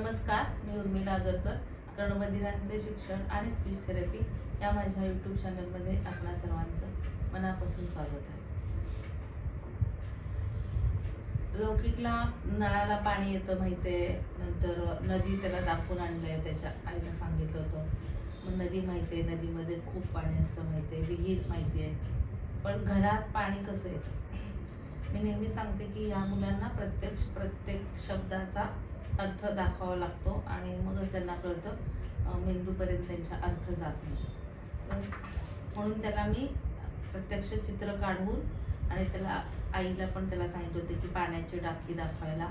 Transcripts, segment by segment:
नमस्कार, मी उर्मिला आगरकर. कर्णबधिरांचे शिक्षण आणि स्पीच थेरपी या माझ्या यूट्यूब चॅनलमध्ये आपणा सर्वांचं मनापासून स्वागत आहे. लौकिकला नळाला पाणी येतं माहिती आहे, नंतर नदी त्याला दाखवून आणलंय, त्याच्या आईला सांगितलं होतं. मग नदी माहिती आहे, नदीमध्ये खूप पाणी असतं माहिती आहे, विहीर माहिती आहे. पण घरात पाणी कसं येतं? मी नेहमी सांगते की या मुलांना प्रत्येक शब्दाचा अर्थ दाखवावा लागतो आणि मगच त्यांना कळतं, मेंदूपर्यंत त्यांचा अर्थ जात नाही. म्हणून त्याला मी प्रत्यक्ष चित्र काढून आणि त्याला आईला पण त्याला सांगितलं होते की पाण्याची टाकी दाखवायला.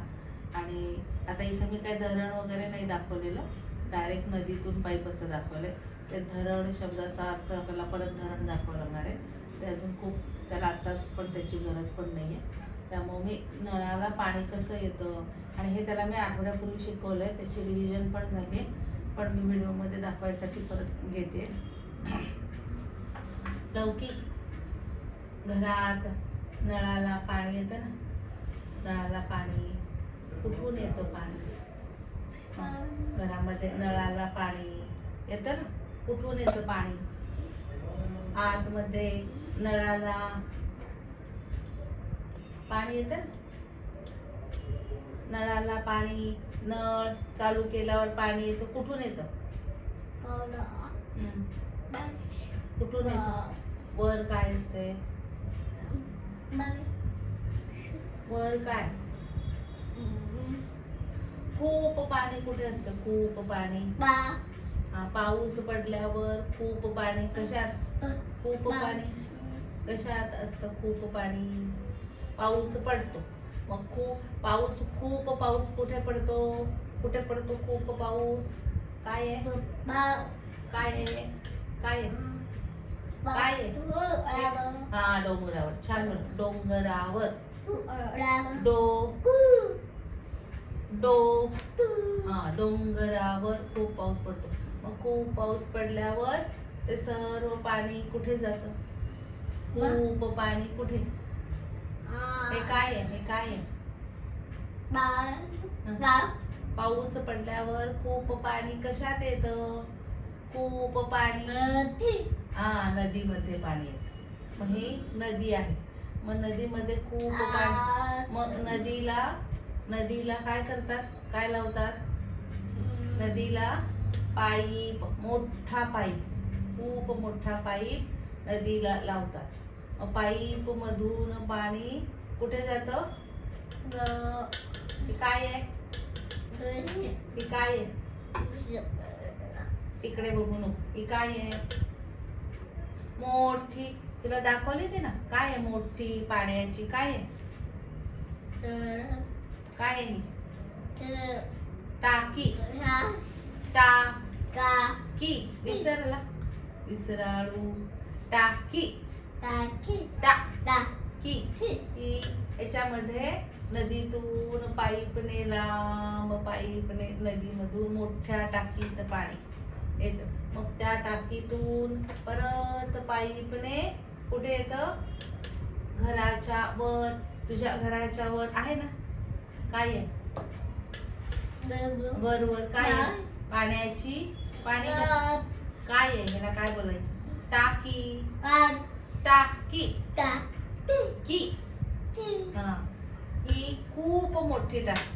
आणि आता इथं मी काही धरण वगैरे नाही दाखवलेलं, डायरेक्ट नदीतून पाईप असं दाखवलंय. ते धरण शब्दाचा अर्थ आपल्याला परत धरण दाखवावं लागणार आहे. ते अजून खूप त्याला आत्ताच पण त्याची गरज पण नाही आहे. त्यामुळे मी नळाला पाणी कसं येतं आणि हे त्याला मी आठवड्यापूर्वी शिकवलं आहे, त्याची रिव्हिजन पण झाली, पण मी व्हिडिओमध्ये दाखवायसाठी परत घेते. लौकिक घरात नळाला पाणी येतं ना, नळाला पाणी कुठून येतं? पाणी घरामध्ये नळाला पाणी येतं ना, कुठून येतं पाणी? आतमध्ये नळाला पाणी येतं ना, नळाला पाणी, नळ चालू केल्यावर पाणी येतं. कुठून येतं? कुठून येतं? वर काय असते? वर काय? खूप पाणी कुठे असतं? खूप पाणी पाऊस पडल्यावर खूप पाणी. कशात खूप पाणी? कशात असतं खूप पाणी? पाऊस पडतो, मग खूप पाऊस कुठे पडतो? कुठे पडतो खूप पाऊस? काय आहे? काय आहे? काय आहे? काय आहे? हा, डोंगरावर. छान म्हणतो, डोंगरावर. डोंगरावर खूप पाऊस पडतो. मग खूप पाऊस पडल्यावर ते सर्व पाणी कुठे जातं? खूप पाणी कुठे? हे काय आहे? हे काय आहे? पाऊस पडल्यावर खूप पाणी कशात येतं? खूप पाणी नदीमध्ये पाणी येतं. मग ही नदी आहे. मग नदीमध्ये खूप पाणी. मग नदीला काय करतात? काय लावतात? नदीला पाईप, मोठा पाईप, खूप मोठा पाईप नदीला लावतात. मग पाईप मधून पाणी कुठे जातं? हे काय आहे? हे काय आहे? तिकडे बघू नको. ही काय आहे? मोठी, तुला दाखवली ते ना, काय आहे? मोठी पाण्याची काय आहे? काय आहे? टाकी. टाकी. विसराळू. टाकी. टाकी. याच्यामध्ये नदीतून पाईपने लांब पाईपने नदीमधून मोठ्या टाकीत पाणी येतं. मग त्या टाकीतून परत पाईपने कुठे येतं? घराच्या वर. तुझ्या घराच्या वर आहे ना, काय आहे? वर काय आहे? पाण्याची पाणी काय आहे? ह्याला काय बोलायचं? टाकी. टाकी. ही खूप मोठी टाकी.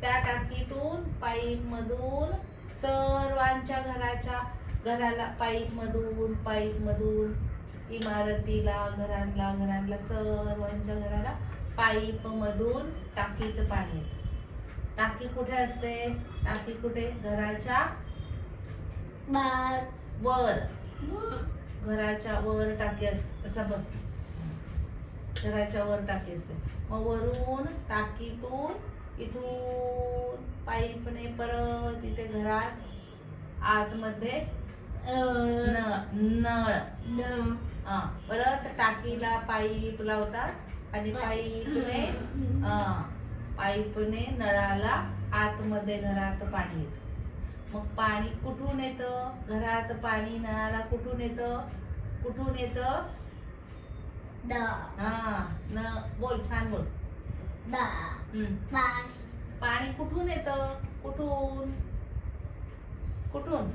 त्या टाकीतून पाईप मधून सर्वांच्या घराला पाईप मधून इमारतीला, घरांना सर्वांच्या घराला पाईप मधून टाकीत पाणी येतं. टाकी कुठे असते? टाकी कुठे? घराच्या वर. घराच्या वर टाकी असते. असं बस, घराच्या वर टाकी असते. मग वरून टाकीतून इथून पाईपने परत इथे घरात आतमध्ये नळ. परत टाकीला पाईप लावतात आणि पाईपने नळाला आतमध्ये घरात पाणी येतं. मग पाणी कुठून येतं? घरात पाणी नळाला कुठून येतं? कुठून येतं? बोल, छान बोल. पाणी कुठून येतं? कुठून कुठून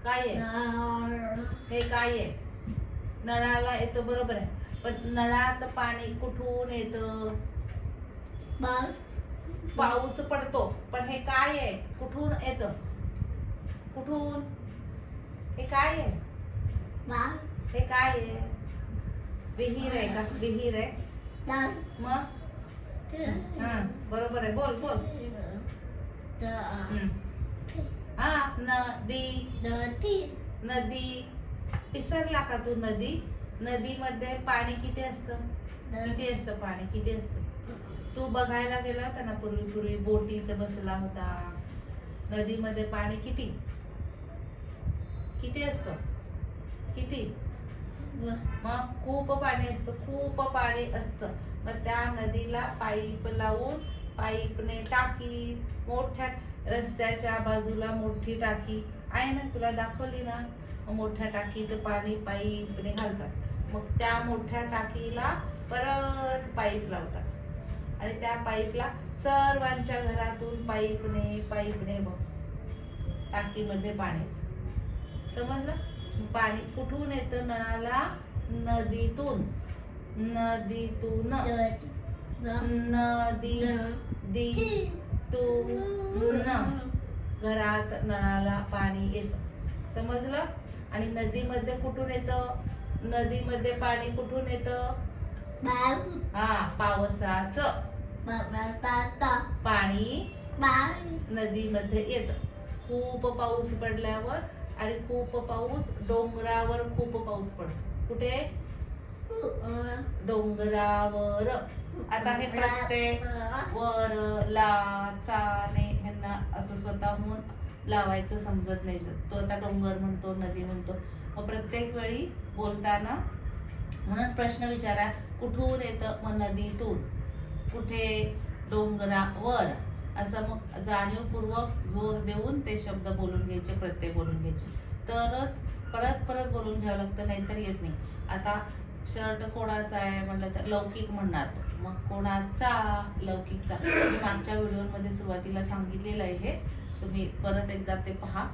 काय आहे हे काय आहे नळाला येतं बरोबर आहे पण नळात पाणी कुठून येतं पाऊस पडतो पण हे काय आहे कुठून येतं कुठून हे काय आहे हे काय आहे विहीर आहे का विहीर आहे मग हा बरोबर आहे बोल बोल हा नदी नदी विसरला का तू नदी नदीमध्ये पाणी किती असतं पाणी किती असतं तू बघायला गेला होता ना पूर्वी बोटीत बसला होता नदीमध्ये पाणी किती किती असतं किती मग खूप पाणी असतं मग त्या नदीला पाईप लावून पाईपने टाकी मोठ्या रस्त्याच्या बाजूला मोठी टाकी आहे ना तुला दाखवली ना मोठ्या टाकीत पाणी पाईपने घालतात मग त्या मोठ्या टाकीला परत पाईप लावतात आणि त्या पाईपला सर्वांच्या घरातून पाईपने बघ टाकीमध्ये पाणी येतं समजलं पाणी कुठून येतं नळाला नदीतून घरात नळाला पाणी येतं समजलं आणि नदीमध्ये कुठून येतं नदीमध्ये पाणी कुठून येतं हा पावसाचं पाणी नदीमध्ये येतं खूप पाऊस पडल्यावर आणि खूप पाऊस डोंगरावर खूप पाऊस पडतो कुठे डोंगरावर आता हे प्रत्येक वर ला चाने ह्यांना असं स्वतःहून लावायचं समजत नाही तो आता डोंगर म्हणतो नदी म्हणतो मग प्रत्येक वेळी बोलताना म्हणून प्रश्न विचारा कुठून येतं मग नदीतून कुठे डोंगरावर असं मग जाणीवपूर्वक जोर देऊन ते शब्द बोलून घ्यायचे प्रत्येक बोलून घ्यायचे तरच परत बोलून घ्यावं लागतं नाहीतर येत नाही आता शर्ट कोणाचा आहे म्हणलं तर लौकिक म्हणणार मग कोणाचा लौकिकचा मी मागच्या व्हिडिओमध्ये सुरुवातीला सांगितलेलं आहे हे तुम्ही परत एकदा ते पहा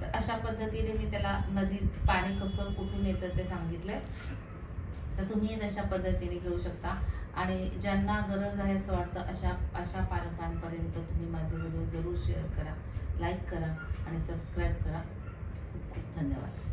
तर अशा पद्धतीने मी त्याला नदीत पाणी कसं कुठून येतं ते सांगितलंय तर तुम्ही तशा पद्धतीने घेऊ शकता आणि ज्यांना गरज आहे असं वाटतं अशा पालकांपर्यंत तुम्ही माझे व्हिडिओ जरूर शेअर करा लाईक करा आणि सबस्क्राईब करा खूप खूप धन्यवाद